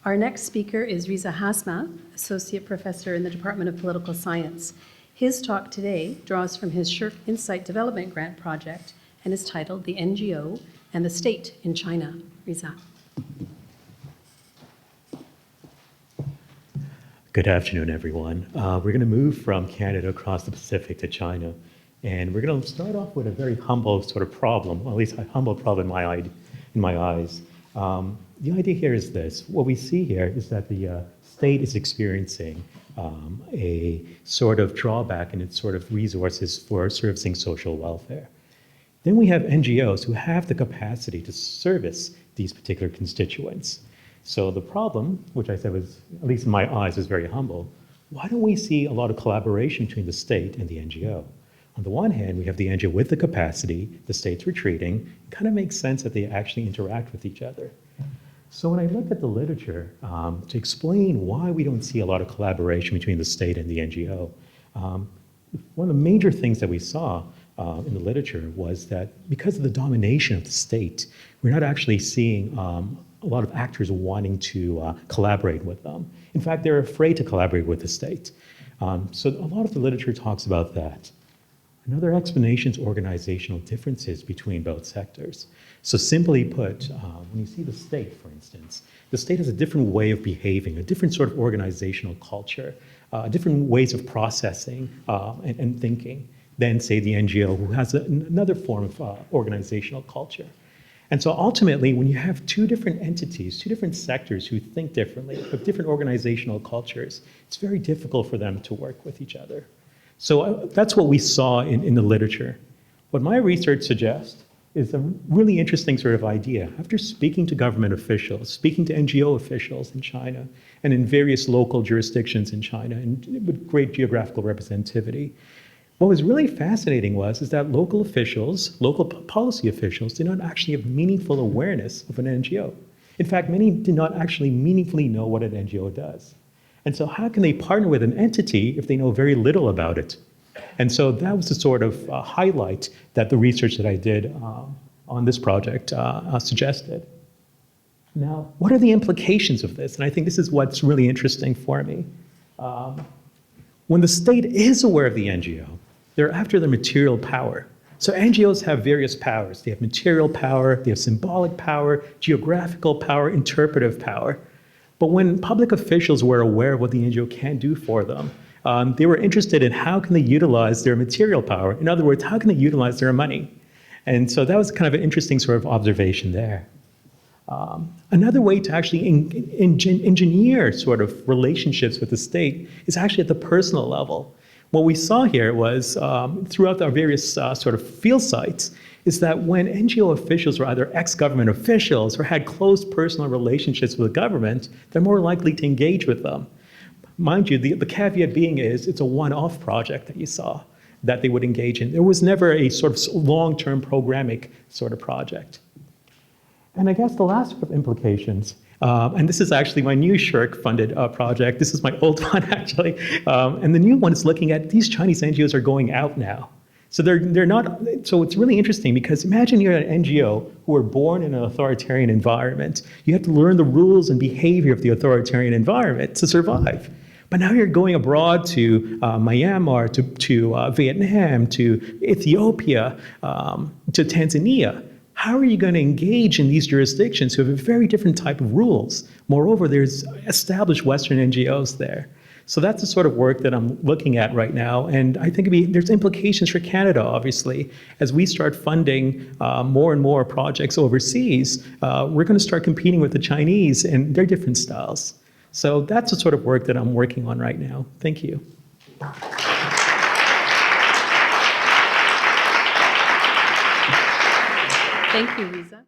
Our next speaker is Reza Hasmath, Associate Professor in the Department of Political Science. His talk today draws from his SSHRC Insight Development Grant project and is titled The NGO and the State in China. Reza. Good afternoon, everyone. We're going to move from Canada across the Pacific to China. And we're going to start off with a very humble sort of problem, at least a humble problem in my eyes. The idea here is this. What we see here is that the state is experiencing a sort of drawback in its sort of resources for servicing social welfare. Then we have NGOs who have the capacity to service these particular constituents. So the problem, which I said was, at least in my eyes, is very humble. Why don't we see a lot of collaboration between the state and the NGO? On the one hand, we have the NGO with the capacity, the state's retreating. It kind of makes sense that they actually interact with each other. So when I look at the literature to explain why we don't see a lot of collaboration between the state and the NGO, one of the major things that we saw in the literature was that because of the domination of the state, we're not actually seeing a lot of actors wanting to collaborate with them. In fact, they're afraid to collaborate with the state. So a lot of the literature talks about that. Another explanation is organizational differences between both sectors. So simply put, when you see the state, for instance, the state has a different way of behaving, a different sort of organizational culture, different ways of processing and thinking than, say, the NGO, who has another form of organizational culture. And so ultimately, when you have two different entities, two different sectors who think differently, have different organizational cultures, it's very difficult for them to work with each other. So that's what we saw in the literature. What my research suggests is a really interesting sort of idea. After speaking to government officials, speaking to NGO officials in China, and in various local jurisdictions in China, and with great geographical representativity, what was really fascinating is that local officials, local policy officials, did not actually have meaningful awareness of an NGO. In fact, many did not actually meaningfully know what an NGO does. And so how can they partner with an entity if they know very little about it? And so that was the sort of highlight that the research that I did on this project suggested. Now, what are the implications of this? And I think this is what's really interesting for me. When the state is aware of the NGO, they're after the material power. So NGOs have various powers. They have material power, they have symbolic power, geographical power, interpretive power. But when public officials were aware of what the NGO can do for them, they were interested in how can they utilize their material power. In other words, how can they utilize their money? And so that was kind of an interesting sort of observation there. Another way to actually engineer sort of relationships with the state is actually at the personal level. What we saw here was throughout our various sort of field sites is that when NGO officials were either ex-government officials or had close personal relationships with the government, they're more likely to engage with them. Mind you, the caveat being is it's a one-off project that you saw that they would engage in. There was never a sort of long-term programmatic sort of project. And I guess the last sort of implications, and this is actually my new SSHRC-funded project. This is my old one, actually. And the new one is looking at these Chinese NGOs are going out now. So they're not, so it's really interesting because imagine you're an NGO who were born in an authoritarian environment. You have to learn the rules and behavior of the authoritarian environment to survive. But now you're going abroad to Myanmar, to Vietnam, to Ethiopia, to Tanzania. How are you going to engage in these jurisdictions who have a very different type of rules? Moreover, there's established Western NGOs there. So that's the sort of work that I'm looking at right now. And I think there's implications for Canada, obviously. As we start funding more and more projects overseas, we're going to start competing with the Chinese and their different styles. So that's the sort of work that I'm working on right now. Thank you. Thank you, Reza.